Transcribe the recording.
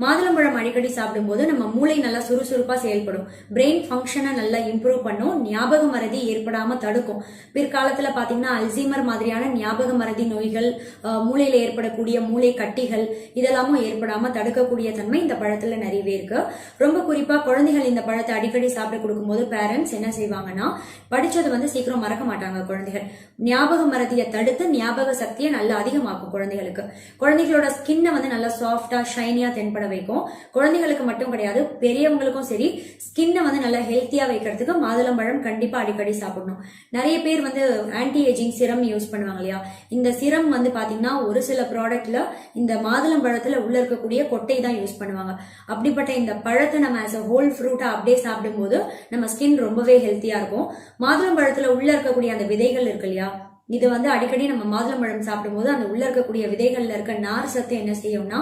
மாதுளம்பழம் அடிக்கடி சாப்பிடும்போது நம்ம மூளை நல்லா சுறுசுறுப்பா செயல்படும். பிரெயின் ஃபங்க்ஷனை நல்லா இம்ப்ரூவ் பண்ணும். ஞாபக மறதி ஏற்படாம தடுக்கும். பிற்காலத்துல பாத்தீங்கன்னா அல்சீமர் மாதிரியான ஞாபக மறதி நோய்கள், மூளையில ஏற்படக்கூடிய மூளை கட்டிகள் இதெல்லாமும் ஏற்படாம தடுக்கக்கூடிய தன்மை இந்த பழத்துல நிறையவே இருக்கு. ரொம்ப குறிப்பா குழந்தைகள் இந்த பழத்தை அடிக்கடி சாப்பிட கொடுக்கும்போது பேரண்ட்ஸ் என்ன செய்வாங்கன்னா, படிச்சது சீக்கிரம் மறக்க மாட்டாங்க குழந்தைகள். ஞாபக மறதியை தடுத்து ஞாபக சக்தியை நல்லா அதிகமாக்கும் குழந்தைகளுக்கு. குழந்தைகளோட ஸ்கின்னை நல்லா சாஃப்டா ஷைனியா தென்பட வைக்கும். குழந்தைகளுக்கு மட்டும் கிடையாது, பெரியவங்களுக்கும் சரி, ஸ்கின்னை நல்லா ஹெல்த்தியா வைக்கிறதுக்கு மாதுளம்பழம் கண்டிப்பா அடிக்கடி சாப்பிடணும். நிறைய பேர் ஆன்டி ஏஜிங் சிரம் யூஸ் பண்ணுவாங்க இல்லையா? இந்த சிரம் பாத்தீங்கன்னா ஒரு சில ப்ராடக்ட்ல இந்த மாதுளம்பழத்துல உள்ள இருக்கக்கூடிய கொட்டை தான் யூஸ் பண்ணுவாங்க. அப்படிப்பட்ட இந்த பழத்தை நம்ம ஆஸ் அ ஹோல் ஃப்ரூட்டா அப்படியே சாப்பிடும் போது நம்ம ஸ்கின் ரொம்பவே ஹெல்த்தியா இருக்கும். மாதுளம்பழத்துல உள்ள இருக்கக்கூடிய அந்த விதைகள் இருக்கு இல்லையா, இது அடிக்கடி நம்ம மாதுளம்பழம் சாப்பிடும் போது அந்த உள்ள இருக்கக்கூடிய விதைகள்ல இருக்க நார் சத்து என்ன செய்யும்னா